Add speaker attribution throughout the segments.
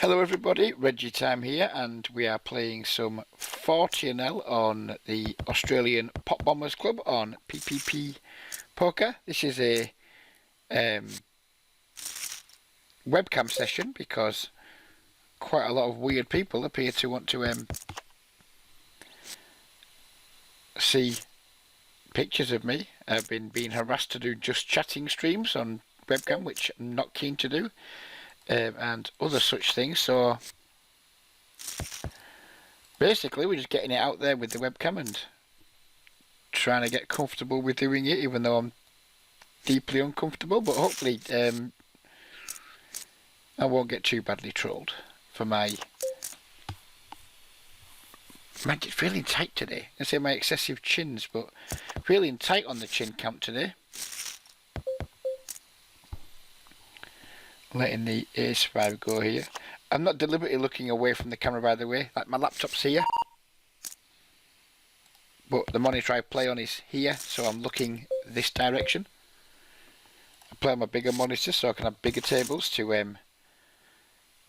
Speaker 1: Hello everybody, Reggie Time here, and we are playing some 40NL on the Australian Pop Bombers Club on PPP Poker. This is a webcam session because quite a lot of weird people appear to want to see pictures of me. I've been being harassed to do just chatting streams on webcam, which I'm not keen to do. And other such things, so basically we're just getting it out there with the webcam and trying to get comfortable with doing it, even though I'm deeply uncomfortable, but hopefully I won't get too badly trolled for my it's feeling tight today. I say my excessive chins, but feeling tight on the chin count today. Letting the ace-5 go here. I'm not deliberately looking away from the camera, by the way. Like, my laptop's here, but the monitor I play on is here, so I'm looking this direction. I play on my bigger monitor so I can have bigger tables to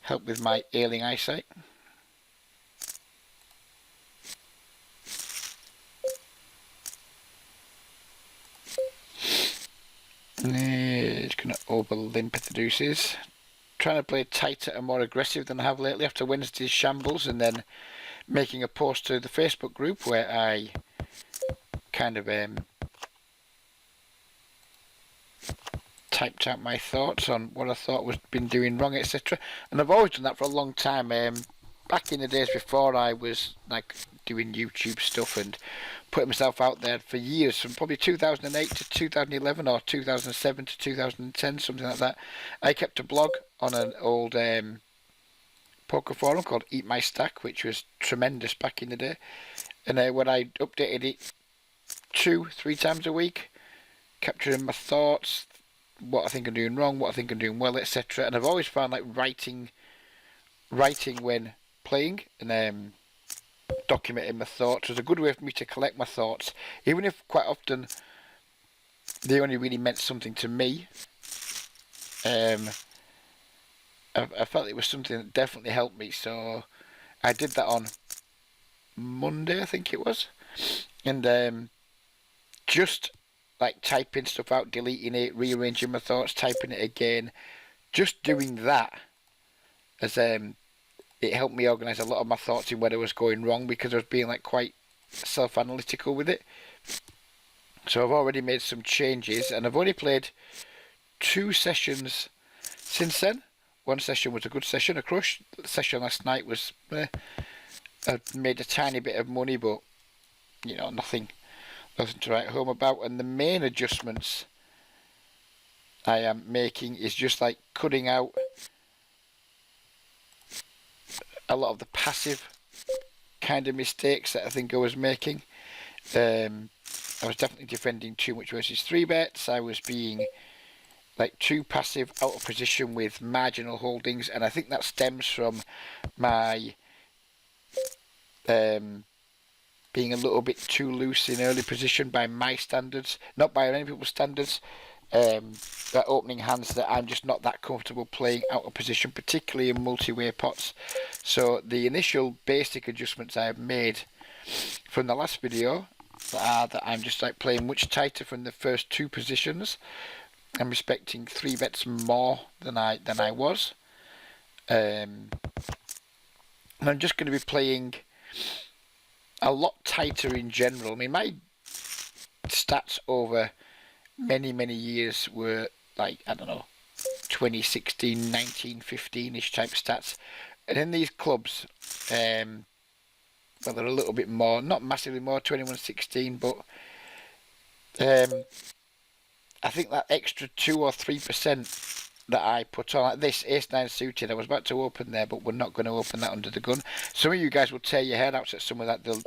Speaker 1: help with my ailing eyesight. Just going to over-limp the deuces. Trying to play tighter and more aggressive than I have lately after Wednesday's shambles, and then making a post to the Facebook group where I kind of typed out my thoughts on what I thought was been doing wrong, etc. And I've always done that for a long time. Back in the days before I was like doing YouTube stuff and putting myself out there for years, from probably 2008 to 2011 or 2007 to 2010, something like that. I kept a blog on an old poker forum called Eat My Stack, which was tremendous back in the day. And when I updated it 2-3 times a week, capturing my thoughts, what I think I'm doing wrong, what I think I'm doing well, etc. And I've always found like writing when playing and documenting my thoughts was a good way for me to collect my thoughts, even if quite often they only really meant something to me. I felt it was something that definitely helped me, so I did that on Monday, I think it was, and just like typing stuff out, deleting it, rearranging my thoughts, typing it again, just doing that as it helped me organise a lot of my thoughts in where I was going wrong, because I was being like quite self-analytical with it. So I've already made some changes, and I've only played 2 sessions since then. One session was a good session, a crush. The session last night was I made a tiny bit of money, but you know, nothing to write home about. And the main adjustments I am making is just like cutting out a lot of the passive kind of mistakes that I think I was making. I was definitely defending too much versus 3 bets. I was being like too passive, out of position with marginal holdings, and I think that stems from my being a little bit too loose in early position by my standards, not by any people's standards. That opening hands that I'm just not that comfortable playing out of position, particularly in multi-way pots. So the initial basic adjustments I have made from the last video are that I'm just like playing much tighter from the first 2 positions. I'm respecting 3 bets more than I was. And I'm just going to be playing a lot tighter in general. I mean, my stats over many years were like, I don't know, 2016, 19, 15-ish type stats. And in these clubs, well, they're a little bit more, not massively more, 21, 16, but I think that extra 2 or 3% that I put on, like this ace-9 suited, I was about to open there, but we're not going to open that under the gun. Some of you guys will tear your head out at some of that, the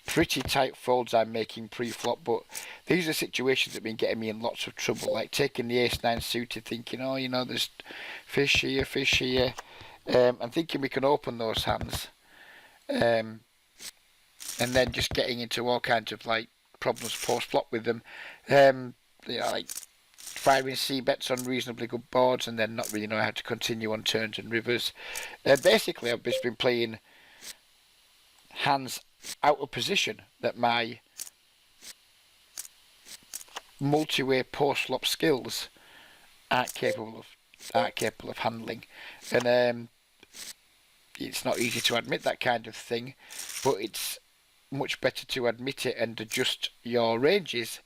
Speaker 1: pretty tight folds I'm making pre-flop, but these are situations that have been getting me in lots of trouble, like taking the ace-9 suited, thinking, oh, you know, there's fish here, and thinking we can open those hands, and then just getting into all kinds of like problems post-flop with them. You know, like firing c-bets on reasonably good boards and then not really know how to continue on turns and rivers. Basically, I've just been playing hands out of position that my multi-way post-flop skills aren't capable of handling, and it's not easy to admit that kind of thing, but it's much better to admit it and adjust your ranges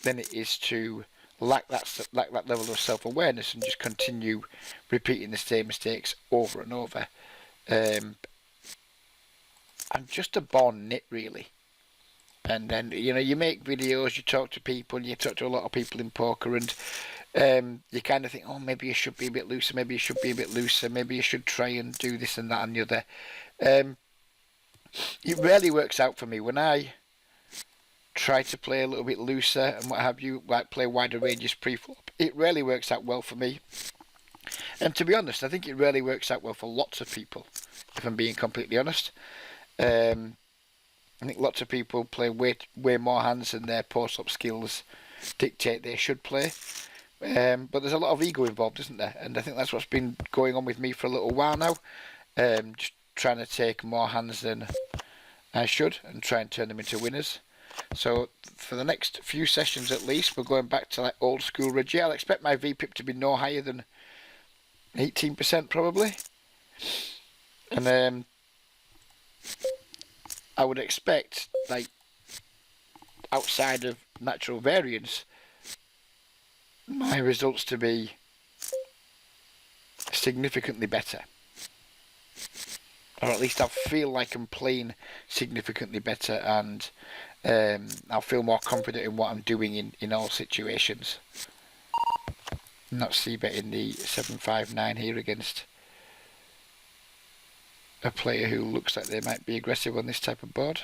Speaker 1: than it is to lack that level of self-awareness and just continue repeating the same mistakes over and over. I'm just a born nit, really. And then, you make videos, you talk to people, you talk to a lot of people in poker, and you kind of think, oh, maybe you should be a bit looser, maybe you should be a bit looser, maybe you should try and do this and that and the other. It rarely works out for me. When I try to play a little bit looser and what have you, like play wider ranges pre-flop, it rarely works out well for me. And to be honest, I think it rarely works out well for lots of people, if I'm being completely honest. I think lots of people play way more hands than their post-up skills dictate they should play. But there's a lot of ego involved, isn't there? And I think that's what's been going on with me for a little while now. Just trying to take more hands than I should and try and turn them into winners. So for the next few sessions at least, we're going back to like old school Reggie. I'll expect my VPIP to be no higher than 18% probably. And I would expect, like, outside of natural variance, my results to be significantly better. Or at least I'll feel like I'm playing significantly better, and I'll feel more confident in what I'm doing in all situations. Not c-betting the 7-5-9 here against a player who looks like they might be aggressive on this type of board.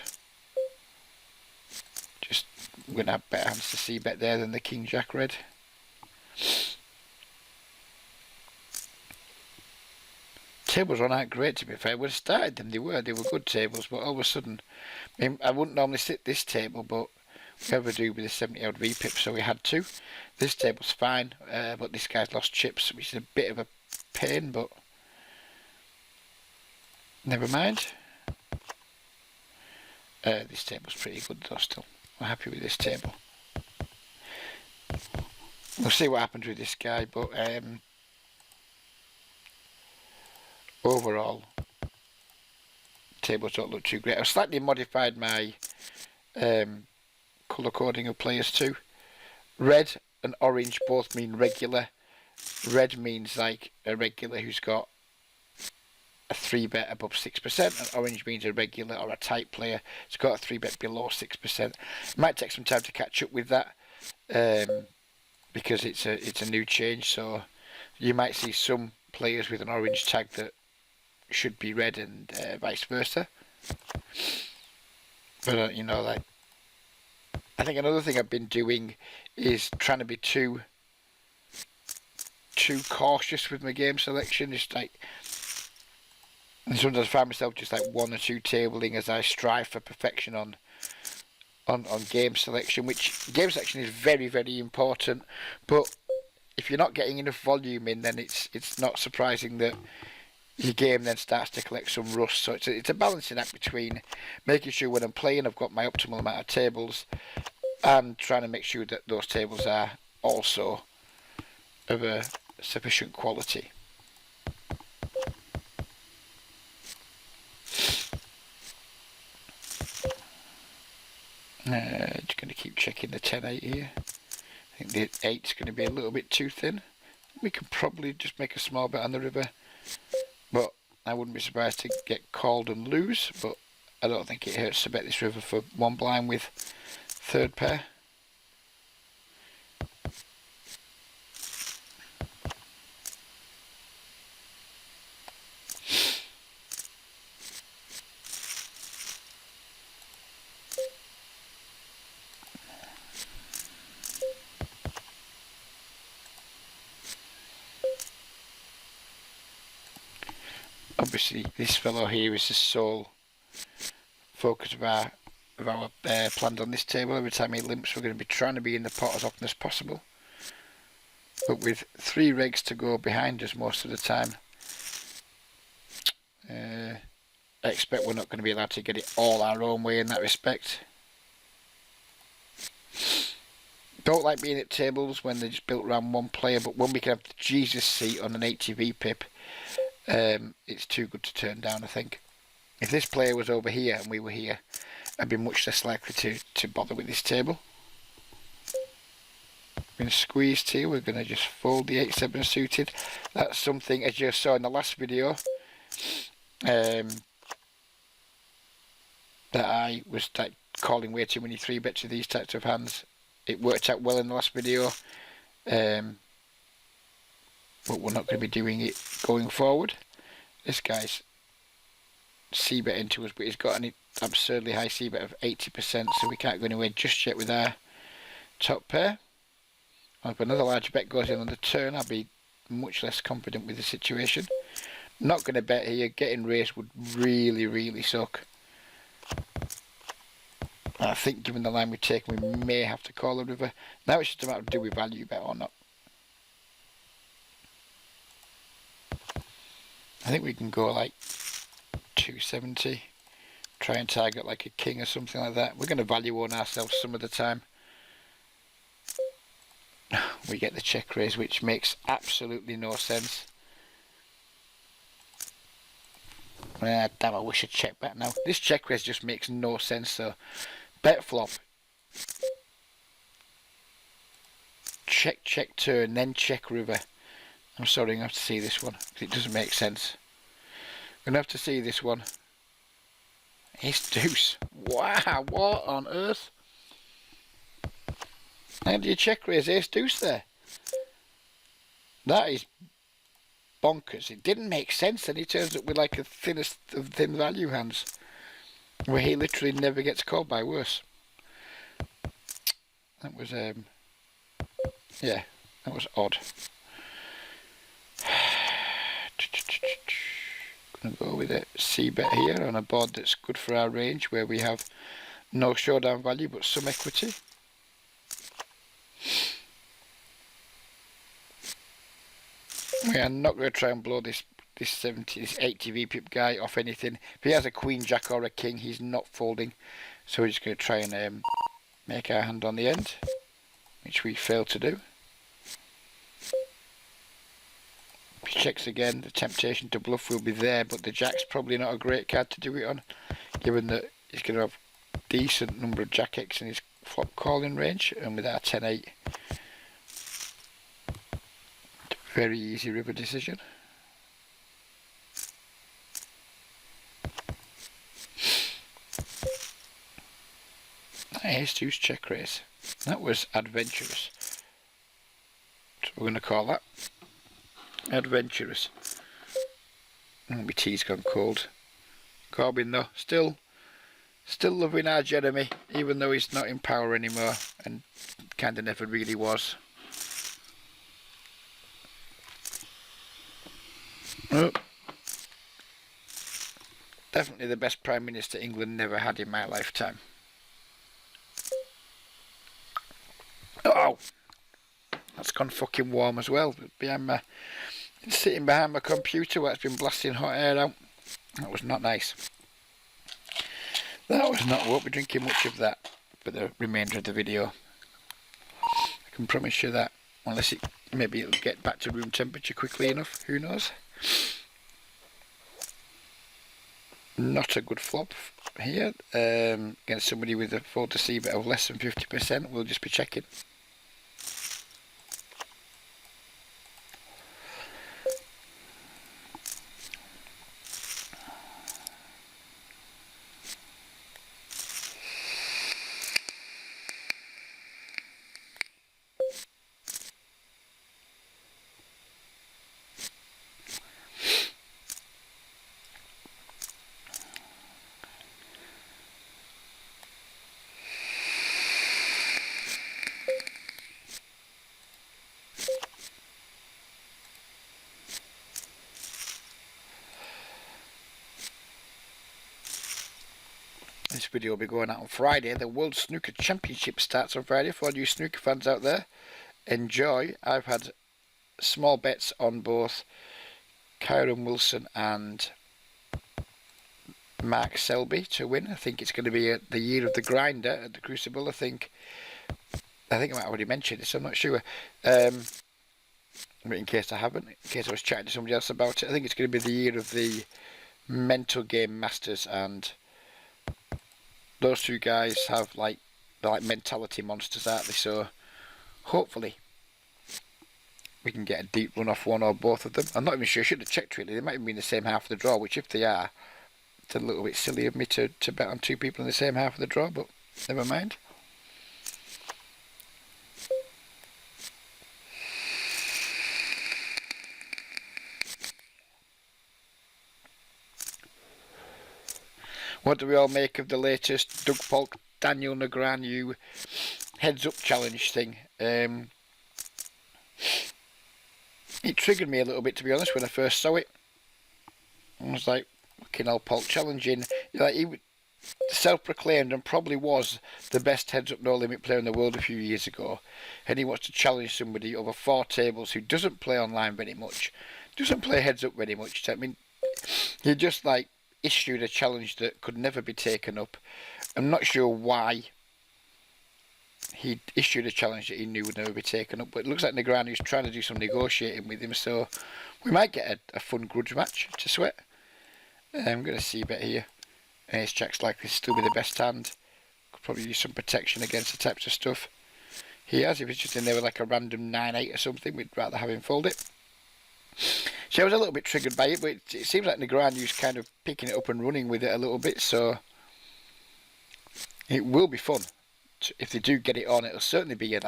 Speaker 1: Just going to have better hands to c-bet there than the King Jack red. Tables aren't great, to be fair. When I started them, they were good tables, but all of a sudden, I wouldn't normally sit this table, but we ever do with a 70 odd VPIP, so we had to. This table's fine, but this guy's lost chips, which is a bit of a pain, but never mind. This table's pretty good though still. I'm happy with this table. We'll see what happens with this guy, but overall, tables don't look too great. I've slightly modified my colour coding of players too. Red and orange both mean regular. Red means like a regular who's got a 3-bet above 6%, and orange means a regular or a tight player who's got a 3-bet below 6%. It might take some time to catch up with that because it's a new change, so you might see some players with an orange tag that should be red and vice versa. But like, I think another thing I've been doing is trying to be too cautious with my game selection. Just like, and sometimes I find myself just like one or two tabling as I strive for perfection on game selection, which game selection is very, very important. But if you're not getting enough volume in, then it's not surprising that your game then starts to collect some rust. So it's a balancing act between making sure when I'm playing I've got my optimal amount of tables and trying to make sure that those tables are also of a sufficient quality. Just going to keep checking the 10-8 here. I think the 8's going to be a little bit too thin. We could probably just make a small bet on the river, but I wouldn't be surprised to get called and lose, but I don't think it hurts to bet this river for one blind with third pair. Obviously, this fellow here is the sole focus of our plans on this table. Every time he limps, we're going to be trying to be in the pot as often as possible. but with 3 regs to go behind us most of the time, I expect we're not going to be allowed to get it all our own way in that respect. Don't like being at tables when they're just built around one player, but when we can have the Jesus seat on an 80v pip, it's too good to turn down, I think. If this player was over here and we were here, I'd be much less likely to bother with this table. We're going to squeeze here, we're going to just fold the 8-7 suited. That's something, as you saw in the last video, that I was like calling way too many 3-bets with these types of hands. It worked out well in the last video, but we're not going to be doing it going forward. This guy's c-bet into us, but he's got an absurdly high c-bet of 80%, so we can't go anywhere just yet with our top pair. If another large bet goes in on the turn, I'll be much less confident with the situation. Not going to bet here. Getting raised would really, really suck. I think given the line we've taken, we may have to call the river. Now it's just a matter of do we value bet or not. I think we can go like 270. Try and target like a king or something like that. We're going to value on ourselves some of the time. We get the check raise, which makes absolutely no sense. Damn, I wish I'd check back now. This check raise just makes no sense, so bet flop. Check turn, then check river. I'm sorry, I'm going to have to see this one. It doesn't make sense. I'm going to have to see this one. Ace deuce. Wow, what on earth? How do you check raise ace deuce there? That is bonkers. It didn't make sense, and he turns up with like the thinnest of thin value hands, where he literally never gets called by worse. That was yeah, that was odd. Gonna go with a c-bet here on a board that's good for our range, where we have no showdown value but some equity. We are not going to try and blow this 80v pip guy off anything. If he has a queen, jack or a king, he's not folding. So we're just going to try and make our hand on the end, which we failed to do. If he checks again, the temptation to bluff will be there, but the jack's probably not a great card to do it on, given that he's going to have a decent number of jack X in his flop calling range, and with our 10-8, very easy river decision. Ace deuce check raise. That was adventurous. So we're going to call that adventurous. My tea's gone cold. Corbin though, still loving our Jeremy, even though he's not in power anymore, and kind of never really was. Oh. Definitely the best Prime Minister England never had in my lifetime. Oh! That's gone fucking warm as well. It's sitting behind my computer where it's been blasting hot air out. That was not nice. That was not, won't be drinking much of that for the remainder of the video. I can promise you that. Unless maybe it'll get back to room temperature quickly enough, who knows. Not a good flop here. Against somebody with a fold to c-bet of less than 50%, we'll just be checking. This video will be going out on Friday. The World Snooker Championship starts on Friday. For all you snooker fans out there, enjoy. I've had small bets on both Kyron Wilson and Mark Selby to win. I think it's going to be the year of the grinder at the Crucible. I think I might have already mentioned this, I'm not sure. But in case I haven't, in case I was chatting to somebody else about it, I think it's going to be the year of the mental game masters, and those two guys have they're like mentality monsters, aren't they? So hopefully we can get a deep run off one or both of them. I'm not even sure, I should have checked really. They might even be in the same half of the draw, which if they are, it's a little bit silly of me to bet on two people in the same half of the draw, but never mind. What do we all make of the latest Doug Polk, Daniel Negreanu heads up challenge thing? It triggered me a little bit, to be honest, when I first saw it. I was like, fucking hell, Polk challenging. Like, he self-proclaimed and probably was the best heads up no limit player in the world a few years ago, and he wants to challenge somebody over 4 tables who doesn't play online very much, doesn't play heads up very much. I mean, he just issued a challenge that could never be taken up. I'm not sure why he issued a challenge that he knew would never be taken up, but it looks like Negreanu's trying to do some negotiating with him, so we might get a fun grudge match to sweat. I'm going to see a bit here. Ace Jack's likely to still be the best hand. Could probably use some protection against the types of stuff he has. If it's just in there with like a random 9-8 or something, we'd rather have him fold it. So I was a little bit triggered by it, but it seems like Negreanu's kind of picking it up and running with it a little bit, so it will be fun. If they do get it on, it'll certainly be a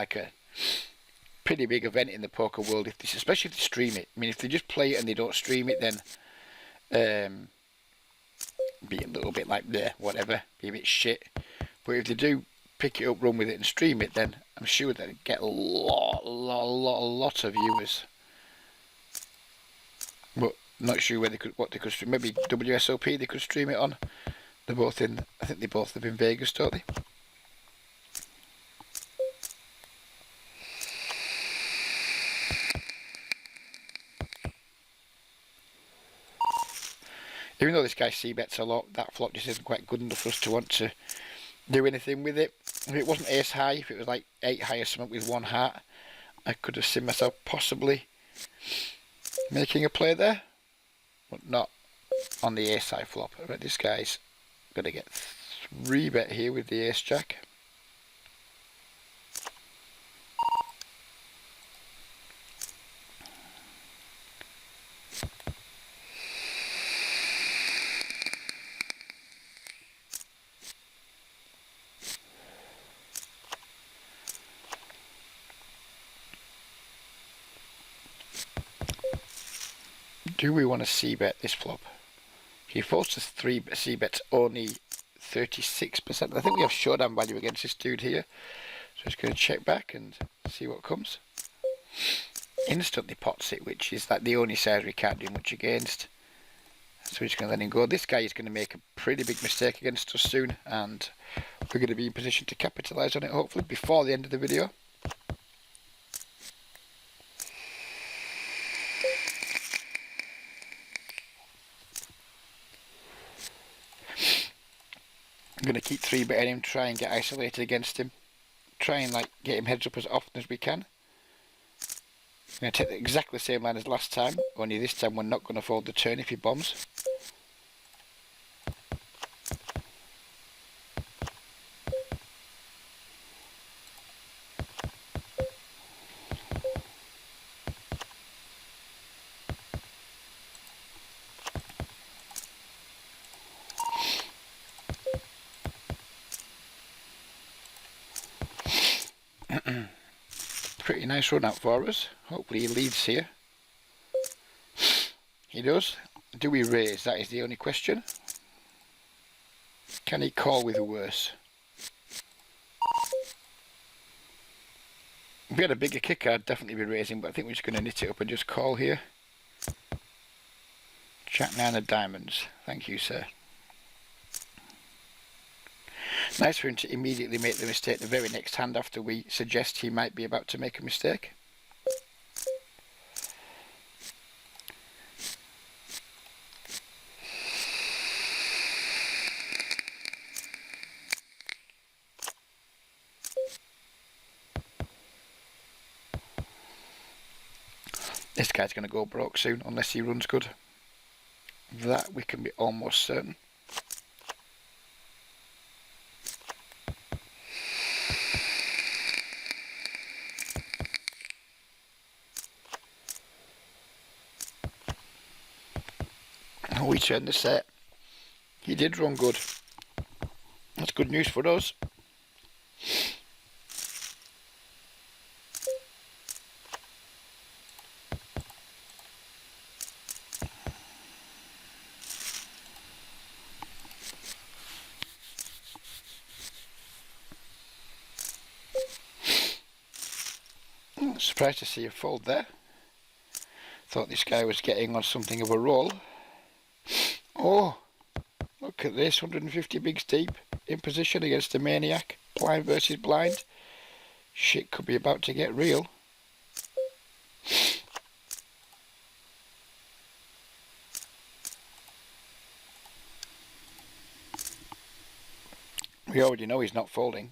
Speaker 1: pretty big event in the poker world, especially if they stream it. I mean, if they just play it and they don't stream it, then be a little bit like, bleh, whatever, be a bit shit. But if they do pick it up, run with it and stream it, then I'm sure they'll get a lot of viewers. But not sure where what they could stream. Maybe WSOP they could stream it on. They're both in, I think they both live in Vegas, don't they? Even though this guy c-bets a lot, that flop just isn't quite good enough for us to want to do anything with it. If it wasn't ace high, if it was like 8 high or something with 1 heart, I could have seen myself possibly making a play there, but not on the ace high flop. But this guy's going to get 3 bet here with the ace jack. Do we want to c-bet this flop? He folds to 3 c-bets only 36%. I think we have showdown value against this dude here. So just going to check back and see what comes. Instantly pots it, which is like the only size we can't do much against. So we're just going to let him go. This guy is going to make a pretty big mistake against us soon, and we're going to be in position to capitalise on it hopefully before the end of the video. I'm going to keep 3-betting him, try and get isolated against him. Try and get him heads up as often as we can. I'm going to take exactly the same line as last time, only this time we're not going to fold the turn if he bombs. Pretty nice run out for us. Hopefully he leads here. He does. Do we raise? That is the only question. Can he call with a worse? If we had a bigger kicker, I'd definitely be raising, but I think we're just going to knit it up and just call here. Jack 9 of diamonds. Thank you, sir. Nice for him to immediately make the mistake the very next hand after we suggest he might be about to make a mistake. This guy's going to go broke soon unless he runs good. That we can be almost certain. Oh, he turned the set. He did run good. That's good news for us. Surprised to see a fold there. Thought this guy was getting on something of a roll. Oh, look at this, 150 bigs deep, in position against a maniac, blind versus blind. Shit could be about to get real. We already know he's not folding.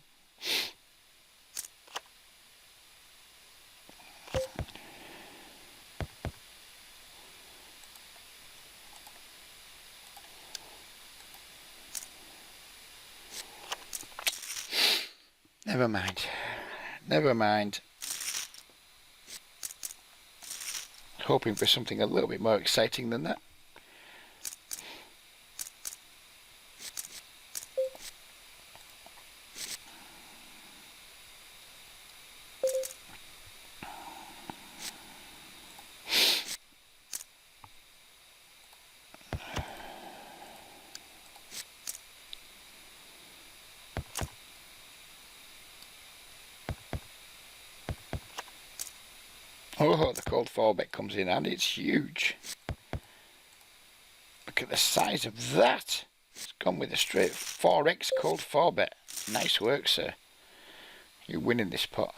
Speaker 1: Never mind. Never mind. Hoping for something a little bit more exciting than that. Oh, the cold 4-bet comes in and it's huge. Look at the size of that. It's gone with a straight 4x cold 4-bet. Nice work, sir. You're winning this pot.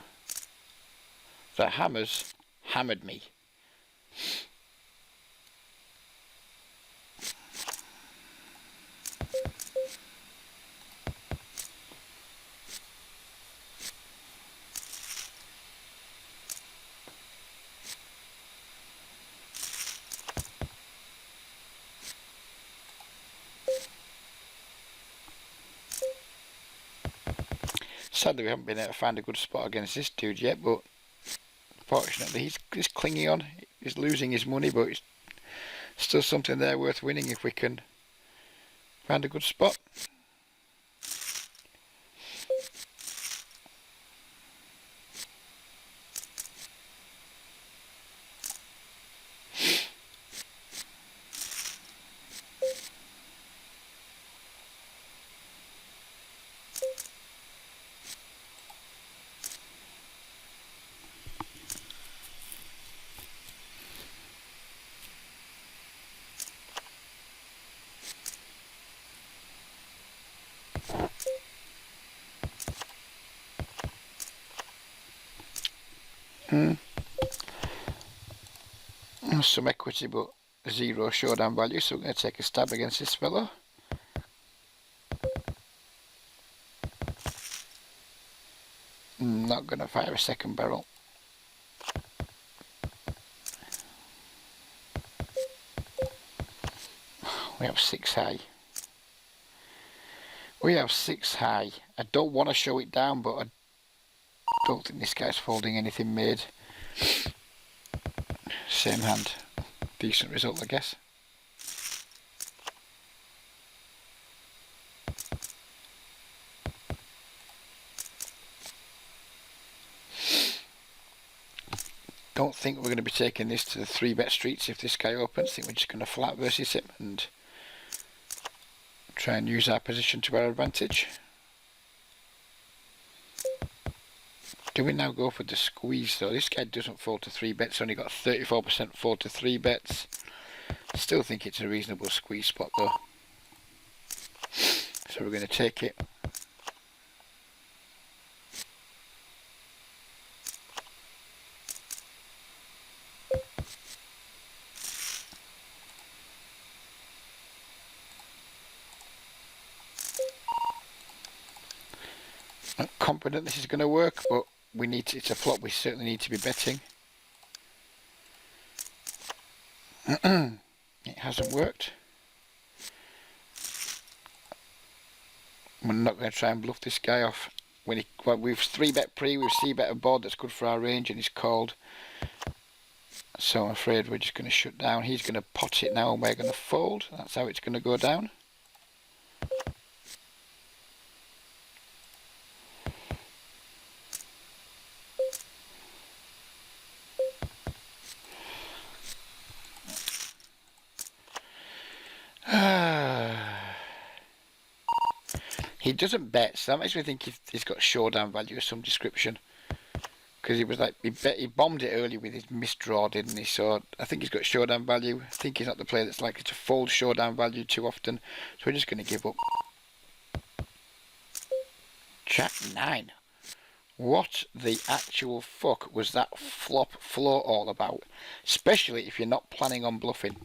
Speaker 1: The hammers hammered me. Sadly, we haven't been able to find a good spot against this dude yet, but fortunately, he's clinging on. He's losing his money, but it's still something there worth winning if we can find a good spot. Some equity, but zero showdown value, so we're going to take a stab against this fellow. Not going to fire a second barrel. We have 6 high. We have 6 high. I don't want to show it down, but I don't think this guy's folding anything made. Same hand. Decent result, I guess. Don't think we're going to be taking this to the 3-bet streets if this guy opens. I think we're just going to flat versus him and try and use our position to our advantage. Do we now go for the squeeze though? This guy doesn't fold to 3-bets, only got 34% fold to 3-bets. Still think it's a reasonable squeeze spot though. So we're going to take it. I'm confident this is going to work, but we need to, it's a flop we certainly need to be betting. It hasn't worked. We're not going to try and bluff this guy off. We've 3-bet pre, we've c-bet a board that's good for our range, and he's called. So I'm afraid we're just going to shut down. He's going to pot it now, and we're going to fold. That's how it's going to go down. He doesn't bet, so that makes me think he's got showdown value of some description. Because he was like, he bombed it early with his misdraw, didn't he? So I think he's got showdown value. I think he's not the player that's likely to fold showdown value too often. So we're just going to give up. Jack 9. What the actual fuck was that flop floor all about? Especially if you're not planning on bluffing.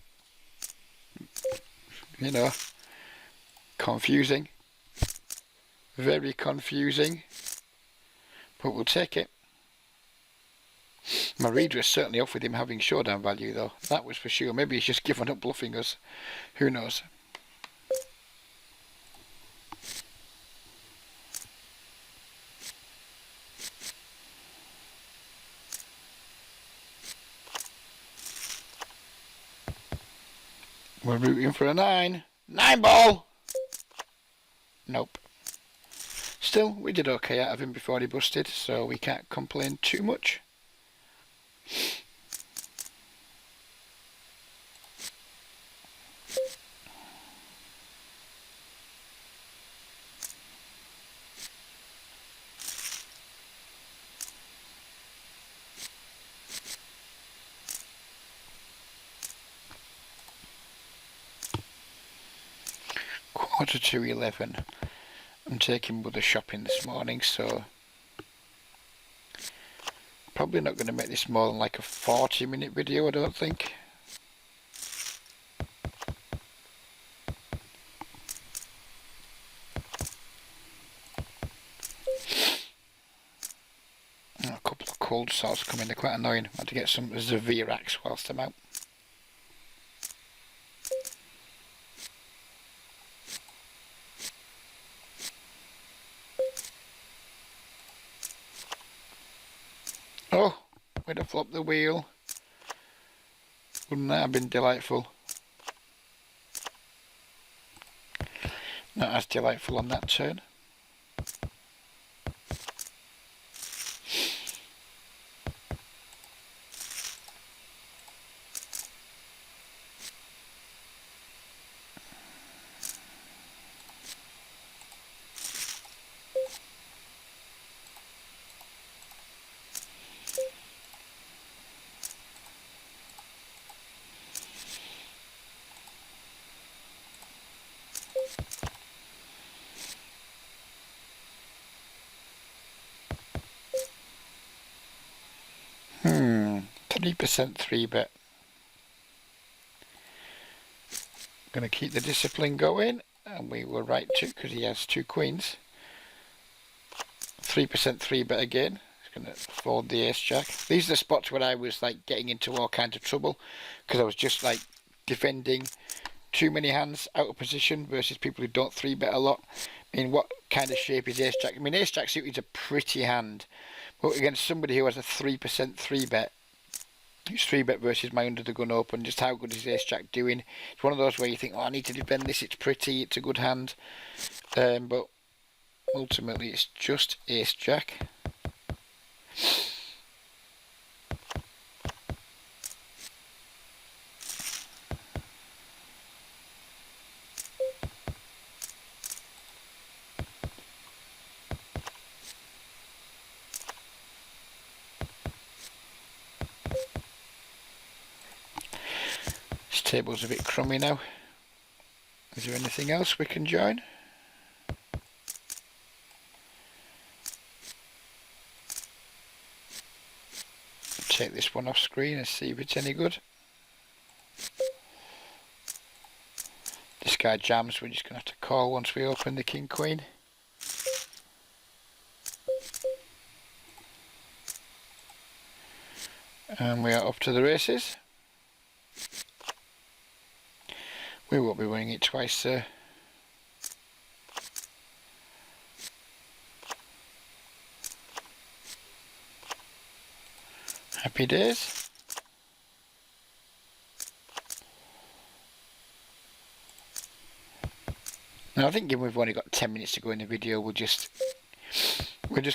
Speaker 1: You know, confusing. Very confusing. But we'll take it. My reader is certainly off with him having showdown value though. That was for sure. Maybe he's just given up bluffing us. Who knows? We're rooting for a 9. 9 ball! Nope. Still, we did okay out of him before he busted, so we can't complain too much. Quarter to 11. I'm taking Mother shopping this morning, so probably not going to make this more than like a 40-minute video, I don't think. A couple of cold sores coming, they're quite annoying. I had to get some Zavirax whilst I'm out. Oh, we'd have flopped the wheel. Wouldn't that have been delightful? Not as delightful on that turn. Hmm, 3% 3-bet. Going to keep the discipline going, and we were right too, because he has 2 queens. 3% 3-bet again. He's going to fold the ace-jack. These are the spots where I was like getting into all kinds of trouble, because I was just like defending too many hands out of position versus people who don't 3-bet a lot. I mean, what kind of shape is ace-jack? I mean, ace-jack suited is a pretty hand, but against somebody who has a 3% 3-bet, it's 3-bet versus my under the gun open. Just how good is ace-jack doing? It's one of those where you think, oh, I need to defend this, it's pretty, it's a good hand. But ultimately it's just ace-jack. This table's a bit crummy now. Is there anything else we can join? Take this one off screen and see if it's any good. This guy jams, we're just going to have to call once we open the king queen. And we are up to the races. We won't be winning it twice, sir. Happy days. Now I think given we've only got 10 minutes to go in the video, we'll just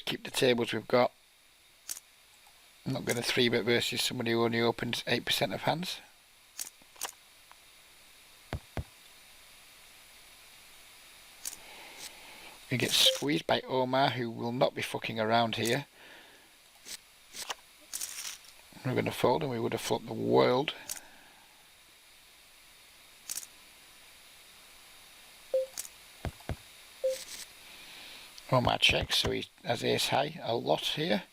Speaker 1: keep the tables we've got. I'm not going to 3-bet versus somebody who only opens 8% of hands. We get squeezed by Omar, who will not be fucking around here. We're going to fold, and we would have flopped the world. Omar checks, so he has ace high a lot here.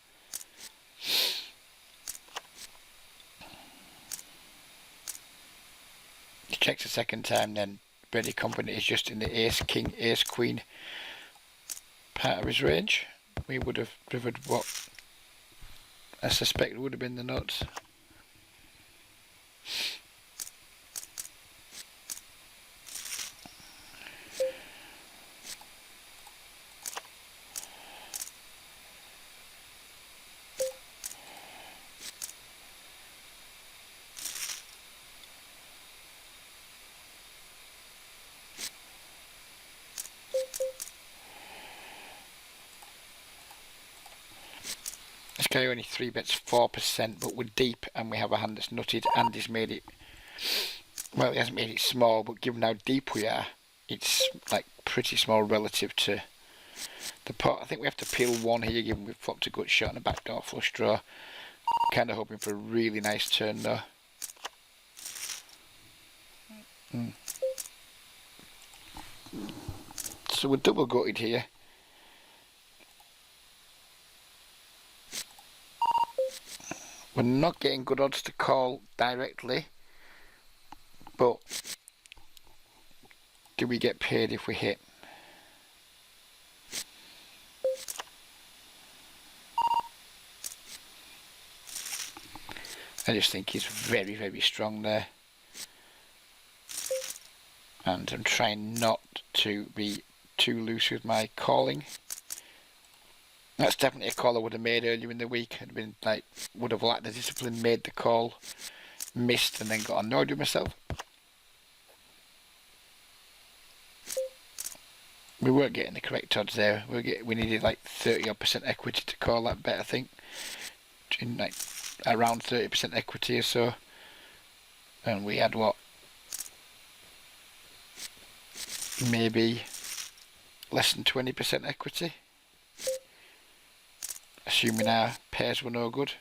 Speaker 1: He checks a second time, then very confident he's just in the ace king, ace queen part of his range. We would have driven what I suspect would have been the nuts. This guy only 3-bets 4%, but we're deep and we have a hand that's nutted, and he's made it, well, he hasn't made it small, but given how deep we are, it's like pretty small relative to the pot. I think we have to peel one here, given we've flopped a good shot and a backdoor flush draw. Kind of hoping for a really nice turn though. So we're double gutted here. We're not getting good odds to call directly, but do we get paid if we hit? I just think he's very, very strong there. And I'm trying not to be too loose with my calling. That's definitely a call I would have made earlier in the week. I'd been like, would have lacked the discipline, made the call, missed, and then got annoyed with myself. We weren't getting the correct odds there. We needed like 30% equity to call that bet, I think. In like around 30% equity or so. And we had what? Maybe less than 20% equity. Assuming our pairs were no good.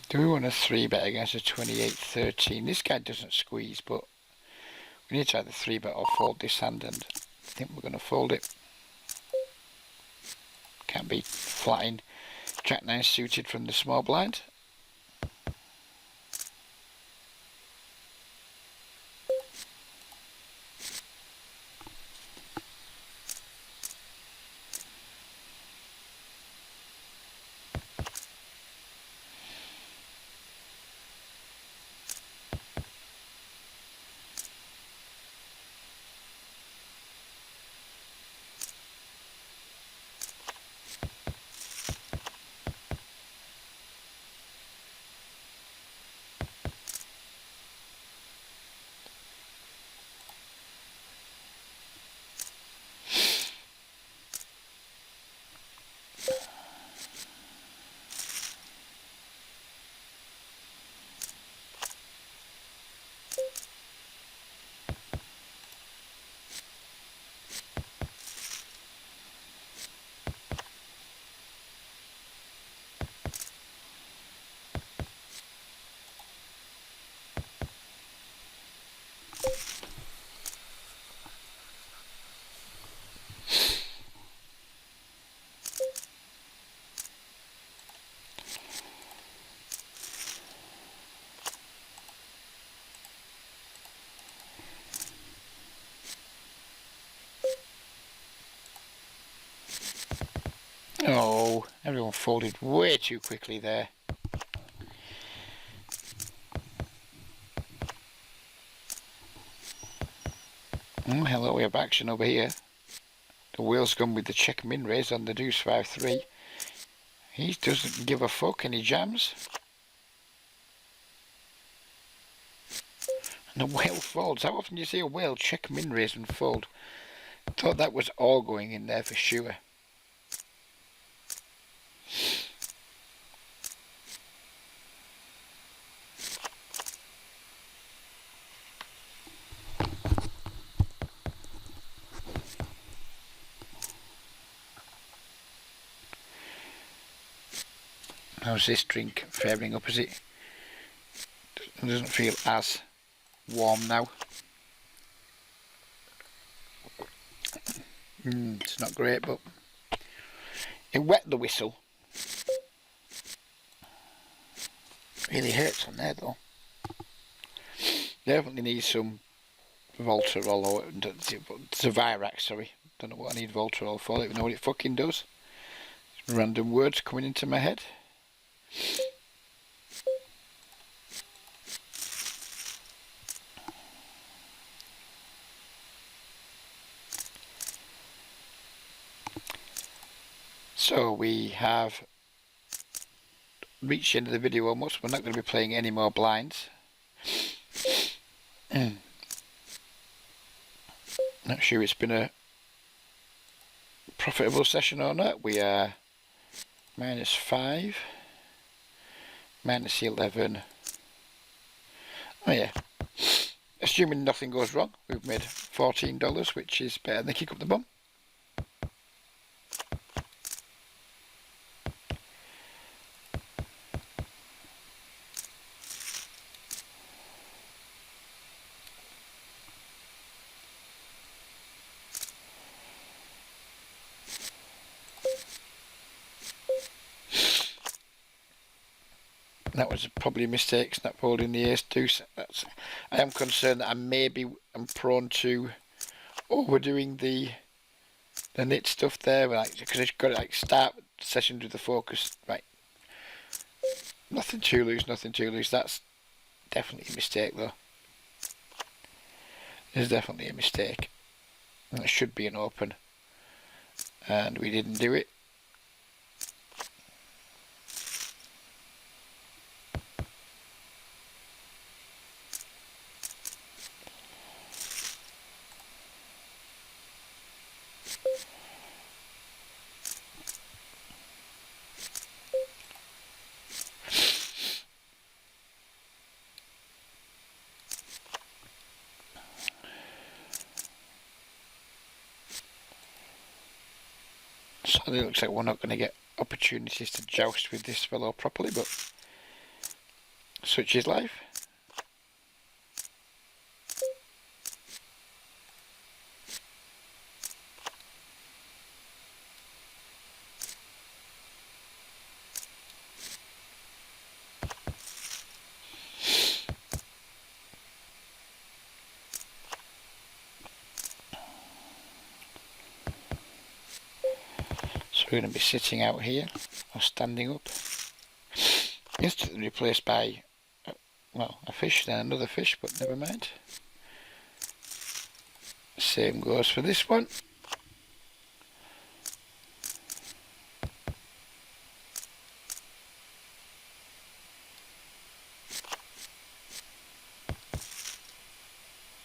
Speaker 1: Do we want a 3-bet against a 28-13? This guy doesn't squeeze, but we need to either 3-bet or fold this hand, and I think we're going to fold it. Can't be flatting Jack 9 suited from the small blind. Oh, everyone folded way too quickly there. Oh, hello, we have action over here. The whale's gone with the check min raise on the deuce 5-3. He doesn't give a fuck, and he jams. And the whale folds. How often do you see a whale check min raise and fold? Thought that was all going in there for sure. How's this drink faring up? Is it? It doesn't feel as warm now. It's not great, but it wet the whistle. Really hurts on there though. Definitely need some Voltarol or Zavirac, sorry. Don't know what I need Voltarol for, I don't even know what it fucking does. Random words coming into my head. So we have reached the end of the video almost. We're not going to be playing any more blinds. Not sure it's been a profitable session or not. We are -5, -11. Oh yeah. Assuming nothing goes wrong, we've made $14, which is better than kick up the bum. That was probably a mistake, snap holding the ace deuce. I am concerned that I'm prone to overdoing the nit stuff there, like, because I've got to like start the session with the focus, right? Nothing to lose, nothing to lose. That's definitely a mistake though. It's definitely a mistake. It should be an open, and we didn't do it. So it looks like we're not going to get opportunities to joust with this fellow properly, but such is life. We're going to be sitting out here or standing up. Instantly replaced by, well, a fish, then another fish, but never mind. Same goes for this one.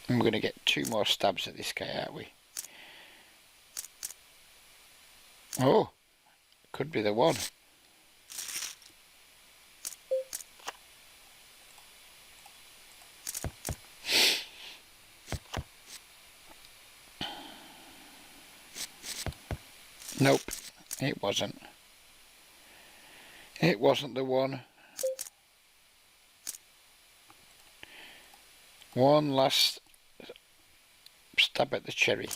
Speaker 1: And we're going to get 2 more stabs at this guy, aren't we? Oh, could be the one. Nope, it wasn't. It wasn't the one. One last stab at the cherry.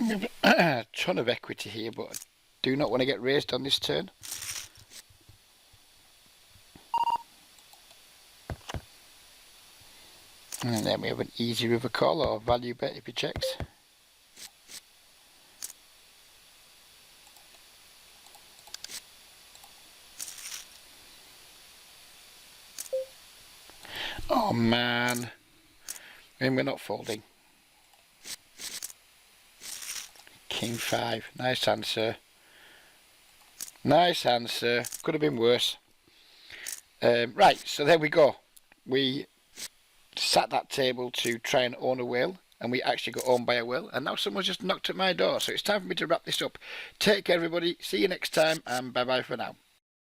Speaker 1: We have a ton of equity here, but I do not want to get raised on this turn. And then we have an easy river call or value bet if he checks. Oh man, and we're not folding. King 5, nice answer. Nice answer, could have been worse. Right, so there we go. We sat that table to try and own a whale, and we actually got owned by a whale, and now someone's just knocked at my door, so it's time for me to wrap this up. Take care everybody, see you next time, and bye bye for now.